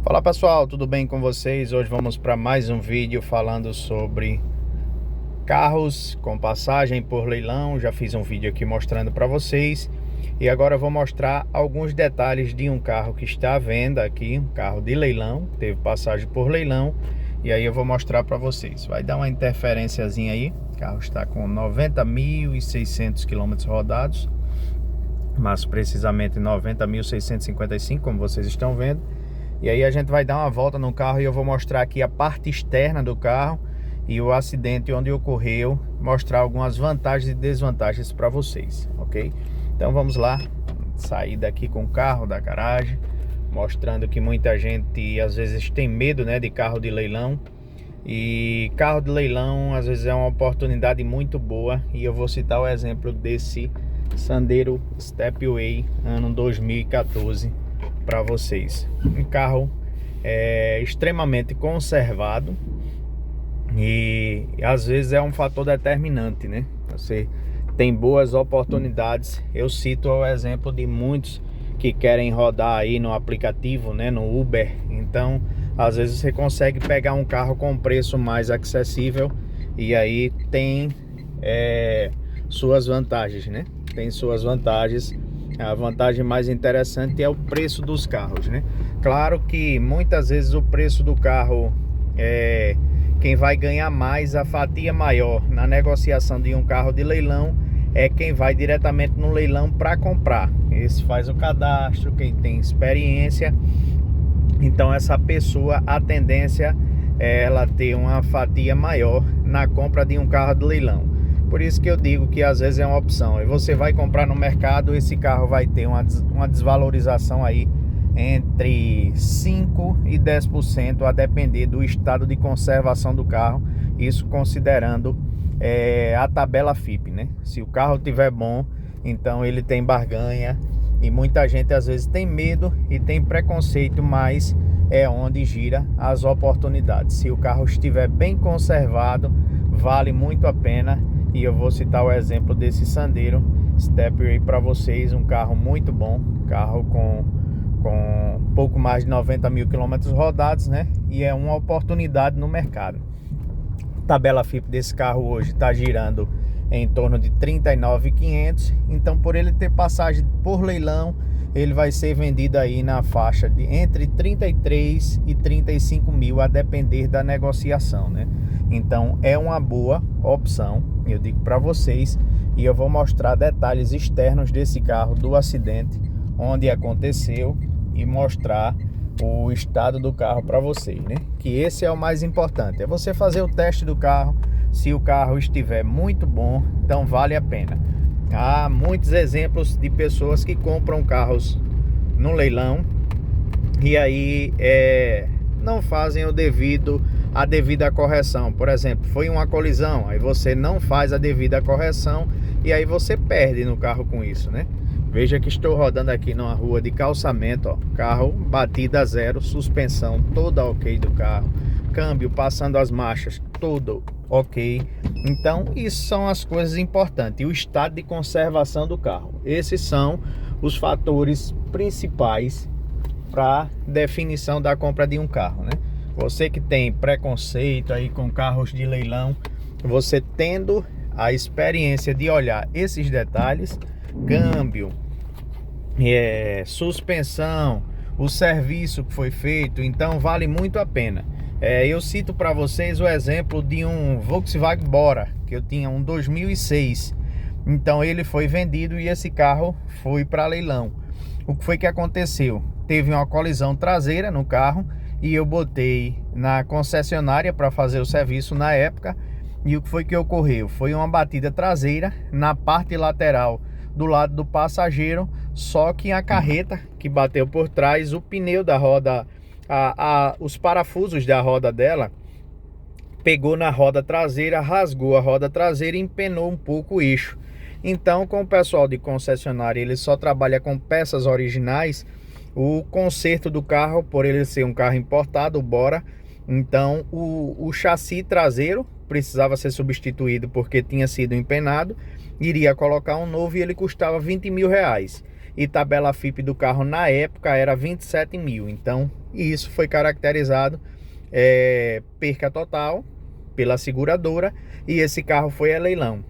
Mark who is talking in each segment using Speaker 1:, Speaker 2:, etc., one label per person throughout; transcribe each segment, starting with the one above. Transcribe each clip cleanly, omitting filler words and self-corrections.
Speaker 1: Olá pessoal, tudo bem com vocês? Hoje vamos para mais um vídeo falando sobre carros com passagem por leilão. Já fiz um vídeo aqui mostrando para vocês e agora eu vou mostrar alguns detalhes de um carro que está à venda aqui, um carro de leilão, teve passagem por leilão, e aí eu vou mostrar para vocês. Vai dar uma interferênciazinha aí, o carro está com 90.600 km rodados, mais precisamente 90.655, como vocês estão vendo. E aí a gente vai dar uma volta no carro e eu vou mostrar aqui a parte externa do carro e o acidente onde ocorreu, mostrar algumas vantagens e desvantagens para vocês, ok? Então vamos lá, sair daqui com o carro da garagem, mostrando que muita gente às vezes tem medo, né, de carro de leilão. E carro de leilão às vezes é uma oportunidade muito boa, e eu vou citar o exemplo desse Sandero Stepway ano 2014 para vocês. Um carro extremamente conservado e às vezes é um fator determinante, né? Você tem boas oportunidades. Eu cito o exemplo de muitos que querem rodar aí no aplicativo, né, no Uber. Então às vezes você consegue pegar um carro com preço mais acessível, e aí tem suas vantagens, né? Tem suas vantagens. A vantagem mais interessante é o preço dos carros, né? Claro que muitas vezes o preço do carro quem vai ganhar mais, a fatia maior na negociação de um carro de leilão é quem vai diretamente no leilão para comprar. Esse faz o cadastro, quem tem experiência. Então essa pessoa, a tendência é ela ter uma fatia maior na compra de um carro de leilão. Por isso que eu digo que às vezes é uma opção. E você vai comprar no mercado, esse carro vai ter uma desvalorização aí entre 5% e 10%, a depender do estado de conservação do carro. Isso considerando a tabela FIPE, né? Se o carro tiver bom, então ele tem barganha. E muita gente às vezes tem medo e tem preconceito, mas é onde gira as oportunidades. Se o carro estiver bem conservado, vale muito a pena. E eu vou citar o exemplo desse Sandero Stepway para vocês. Um carro muito bom, carro com pouco mais de 90.000 km rodados, né? E é uma oportunidade no mercado. A tabela FIPE desse carro hoje está girando em torno de 39.500. Então, por ele ter passagem por leilão, ele vai ser vendido aí na faixa de entre 33 e 35 mil, a depender da negociação, né? Então é uma boa opção, eu digo para vocês. E eu vou mostrar detalhes externos desse carro, do acidente, onde aconteceu, e mostrar o estado do carro para vocês, né? Que esse é o mais importante, é você fazer o teste do carro. Se o carro estiver muito bom, então vale a pena. Há muitos exemplos de pessoas que compram carros no leilão e aí não fazem a devida correção. Por exemplo, foi uma colisão, aí você não faz a devida correção e aí você perde no carro com isso, né? Veja que estou rodando aqui numa rua de calçamento, ó, carro batida zero, suspensão toda ok do carro, câmbio passando as marchas, tudo ok. Então isso são as coisas importantes, e o estado de conservação do carro. Esses são os fatores principais para definição da compra de um carro, né? Você que tem preconceito aí com carros de leilão, você tendo a experiência de olhar esses detalhes, câmbio, suspensão, o serviço que foi feito, então vale muito a pena. Eu cito para vocês o exemplo de um Volkswagen Bora, que eu tinha um 2006. Então ele foi vendido e esse carro foi para leilão. O que foi que aconteceu? Teve uma colisão traseira no carro e eu botei na concessionária para fazer o serviço na época. E o que foi que ocorreu? Foi uma batida traseira na parte lateral do lado do passageiro, só que a carreta que bateu por trás, o pneu da roda, os parafusos da roda dela pegou na roda traseira, rasgou a roda traseira e empenou um pouco o eixo. Então, com o pessoal de concessionária, ele só trabalha com peças originais. O conserto do carro, por ele ser um carro importado, o Bora, então o chassi traseiro precisava ser substituído porque tinha sido empenado, iria colocar um novo e ele custava 20 mil reais. e tabela FIP do carro na época era 27 mil. Então isso foi caracterizado perca total pela seguradora, e esse carro foi a leilão.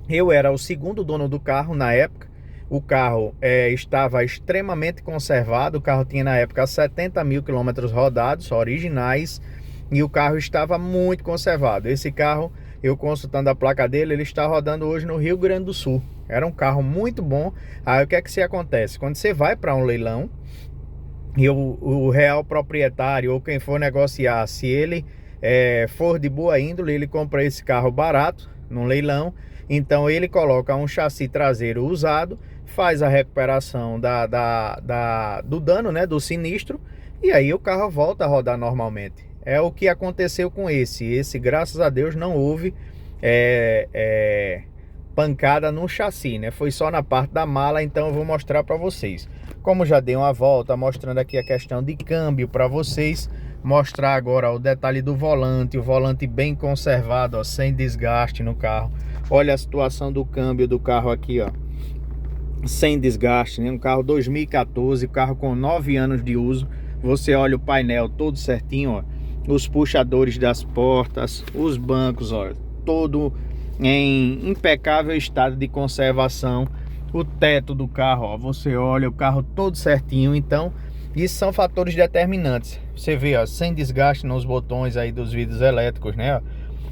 Speaker 1: Eu era o segundo dono do carro na época. O carro estava extremamente conservado. O carro tinha na época 70 mil quilômetros rodados, originais, e o carro estava muito conservado. Esse carro, eu consultando a placa dele, ele está rodando hoje no Rio Grande do Sul. Era um carro muito bom. Aí o que é que se acontece? Quando você vai para um leilão e o real proprietário ou quem for negociar, se ele for de boa índole, ele compra esse carro barato num leilão. Então ele coloca um chassi traseiro usado, faz a recuperação do dano, né, do sinistro, e aí o carro volta a rodar normalmente. É o que aconteceu com esse graças a Deus não houve pancada no chassi, né? Foi só na parte da mala. Então eu vou mostrar para vocês. Como já dei uma volta mostrando aqui a questão de câmbio para vocês, mostrar agora o detalhe do volante, o volante bem conservado, ó, sem desgaste no carro. Olha a situação do câmbio do carro aqui, ó, sem desgaste, né? Um carro 2014, carro com 9 anos de uso. Você olha o painel todo certinho, ó, os puxadores das portas, os bancos, ó, todo em impecável estado de conservação. O teto do carro, ó, você olha o carro todo certinho. Então isso são fatores determinantes. Você vê, ó, sem desgaste nos botões aí dos vidros elétricos, né, ó,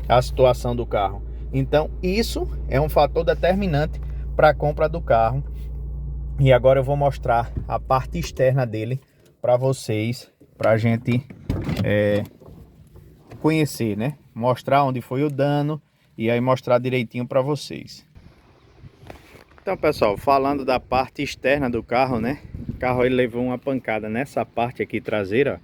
Speaker 1: a situação do carro. Então isso é um fator determinante para a compra do carro. E agora eu vou mostrar a parte externa dele para vocês, para a gente conhecer, né? Mostrar onde foi o dano e aí mostrar direitinho para vocês. Então, pessoal, falando da parte externa do carro, né? O carro ele levou uma pancada nessa parte aqui traseira.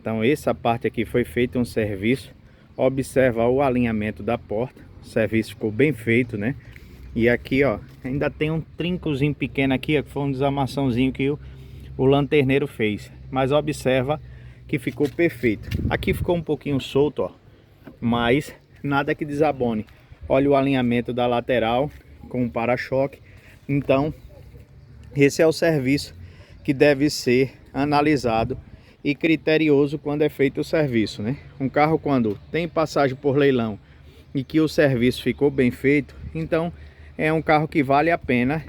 Speaker 1: Então essa parte aqui foi feito um serviço. Observa o alinhamento da porta. O serviço ficou bem feito, né? E aqui, ó, ainda tem um trincozinho pequeno aqui, ó, que foi um desamaçãozinho que o lanterneiro fez. Mas observa que ficou perfeito. Aqui ficou um pouquinho solto, ó, mas nada que desabone. Olha o alinhamento da lateral com o para-choque. Então esse é o serviço que deve ser analisado e criterioso quando é feito o serviço, né? Um carro quando tem passagem por leilão e que o serviço ficou bem feito, então é um carro que vale a pena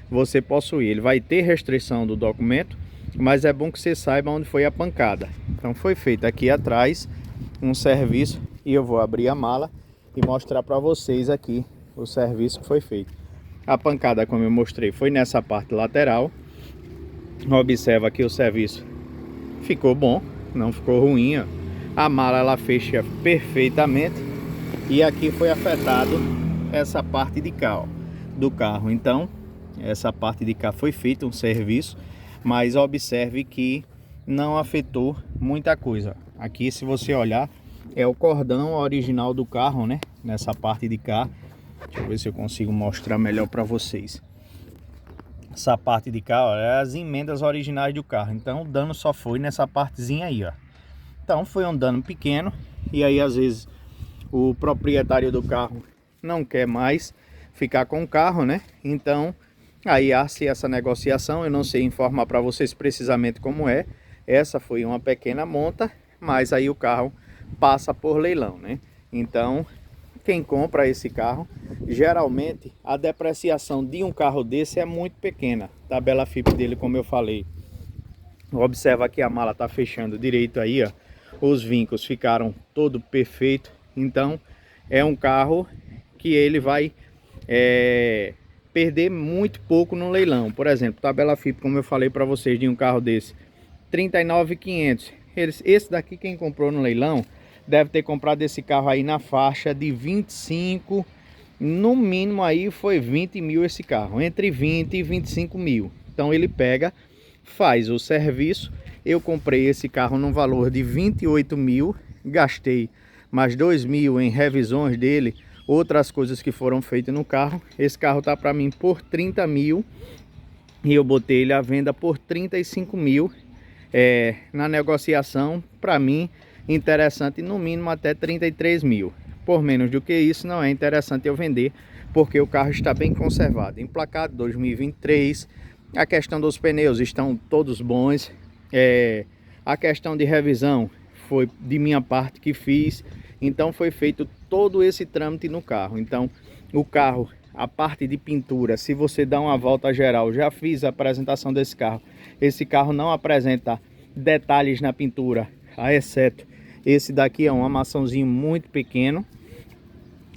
Speaker 1: você possuir. Ele vai ter restrição do documento, mas é bom que você saiba onde foi a pancada. Então foi feito aqui atrás um serviço, e eu vou abrir a mala e mostrar para vocês aqui o serviço que foi feito. A pancada, como eu mostrei, foi nessa parte lateral. Observa que o serviço ficou bom, não ficou ruim, ó. A mala ela fecha perfeitamente, e aqui foi afetado essa parte de cá, ó, do carro. Então essa parte de cá foi feito um serviço, mas observe que não afetou muita coisa. Aqui, se você olhar, é o cordão original do carro, né? Nessa parte de cá. Deixa eu ver se eu consigo mostrar melhor para vocês. Essa parte de cá, ó, é as emendas originais do carro. Então o dano só foi nessa partezinha aí, ó. Então foi um dano pequeno, e aí às vezes o proprietário do carro não quer mais ficar com o carro, né? Então aí há-se essa negociação. Eu não sei informar para vocês precisamente como é. Essa foi uma pequena monta, mas aí o carro passa por leilão, né? Então quem compra esse carro, geralmente a depreciação de um carro desse é muito pequena. Tabela FIP dele, como eu falei, observa que a mala tá fechando direito aí, ó. Os vincos ficaram todo perfeito. Então é um carro que ele vai perder muito pouco no leilão. Por exemplo, tabela FIP, como eu falei para vocês, de um carro desse, 39.500. Esse daqui, quem comprou no leilão deve ter comprado esse carro aí na faixa de 25, no mínimo aí foi 20 mil esse carro, entre 20 e 25 mil. Então ele pega, faz o serviço. Eu comprei esse carro num valor de 28 mil, gastei mais 2 mil em revisões dele, outras coisas que foram feitas no carro. Esse carro tá para mim por 30 mil e eu botei ele à venda por 35 mil. Na negociação, para mim, interessante no mínimo até 33 mil. Por menos do que isso não é interessante eu vender, porque o carro está bem conservado. Emplacado 2023, A questão dos pneus estão todos bons. A questão de revisão foi de minha parte que fiz. Então foi feito todo esse trâmite no carro. Então o carro, a parte de pintura, se você dá uma volta geral, já fiz a apresentação desse carro. Esse carro não apresenta detalhes na pintura, a exceto esse daqui é um amassãozinho muito pequeno.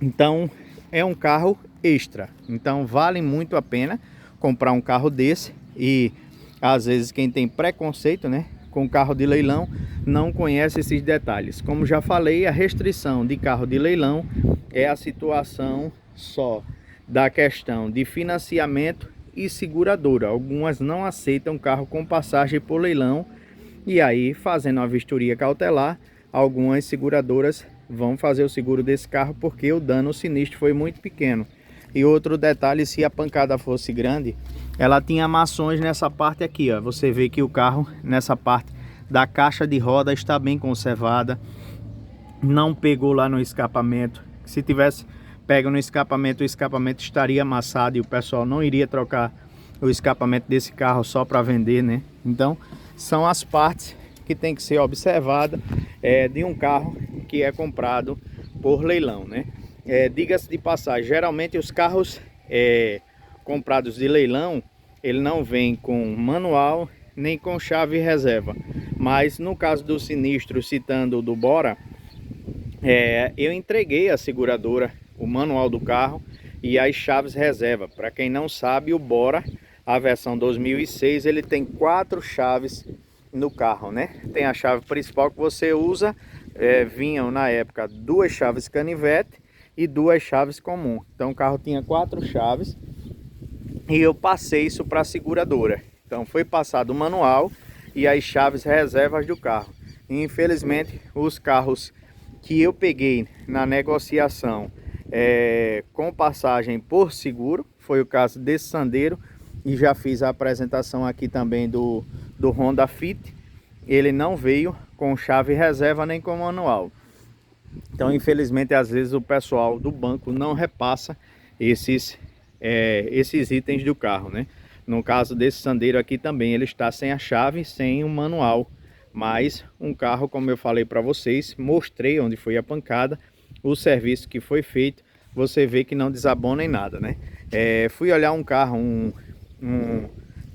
Speaker 1: Então é um carro extra. Então vale muito a pena comprar um carro desse. E às vezes quem tem preconceito, né, com carro de leilão, não conhece esses detalhes. Como já falei, a restrição de carro de leilão é a situação só da questão de financiamento e seguradora. Algumas não aceitam carro com passagem por leilão, e aí, fazendo uma vistoria cautelar, algumas seguradoras vão fazer o seguro desse carro porque o dano sinistro foi muito pequeno. E outro detalhe, se a pancada fosse grande, ela tinha amassões nessa parte aqui, ó. Você vê que o carro, nessa parte da caixa de roda, está bem conservada. Não pegou lá no escapamento. Se tivesse pego no escapamento, o escapamento estaria amassado e o pessoal não iria trocar o escapamento desse carro só para vender, né? Então, são as partes que tem que ser observada de um carro que é comprado por leilão, né? Diga-se de passagem, geralmente os carros comprados de leilão, ele não vem com manual nem com chave reserva. Mas no caso do sinistro, citando o do Bora, eu entreguei à seguradora o manual do carro e as chaves reserva. Para quem não sabe, o Bora, a versão 2006, ele tem 4 chaves no carro, né? Tem a chave principal que você usa, vinham na época 2 chaves canivete e 2 chaves comum. Então o carro tinha 4 chaves e eu passei isso para a seguradora. Então foi passado o manual e as chaves reservas do carro. E, infelizmente, os carros que eu peguei na negociação com passagem por seguro, foi o caso desse Sandero, e já fiz a apresentação aqui também do Honda Fit. Ele não veio com chave reserva nem com manual. Então, infelizmente, às vezes o pessoal do banco não repassa esses itens do carro, né? No caso desse Sandero aqui também, ele está sem a chave, sem o manual. Mas um carro, como eu falei para vocês, mostrei onde foi a pancada, o serviço que foi feito, você vê que não desabona em nada, né? Fui olhar um carro, um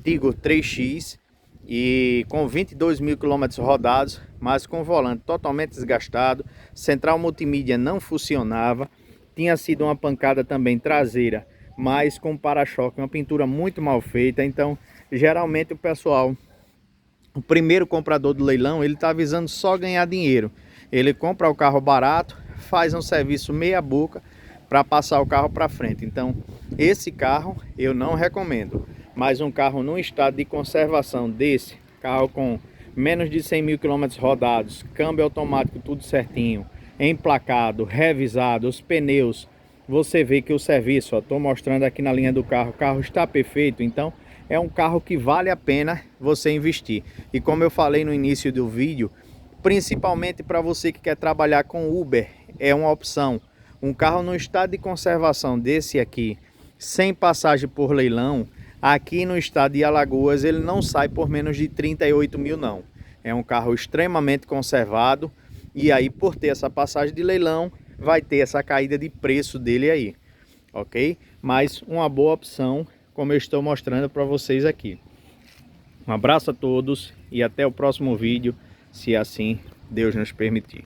Speaker 1: Tiggo 3X, e com 22 mil quilômetros rodados, mas com volante totalmente desgastado, central multimídia não funcionava, tinha sido uma pancada também traseira, mas com para-choque, uma pintura muito mal feita. Então geralmente o pessoal, o primeiro comprador do leilão, ele está visando só ganhar dinheiro. Ele compra o carro barato, faz um serviço meia boca para passar o carro para frente. Então esse carro eu não recomendo. Mas um carro num estado de conservação desse, carro com menos de 100 mil quilômetros rodados, câmbio automático tudo certinho, emplacado, revisado, os pneus, você vê que o serviço, estou mostrando aqui na linha do carro, o carro está perfeito. Então é um carro que vale a pena você investir. E como eu falei no início do vídeo, principalmente para você que quer trabalhar com Uber, é uma opção. Um carro no estado de conservação desse aqui, sem passagem por leilão, aqui no estado de Alagoas, ele não sai por menos de 38 mil não. É um carro extremamente conservado, e aí por ter essa passagem de leilão, vai ter essa caída de preço dele aí, ok? Mas uma boa opção, como eu estou mostrando para vocês aqui. Um abraço a todos e até o próximo vídeo, se assim Deus nos permitir.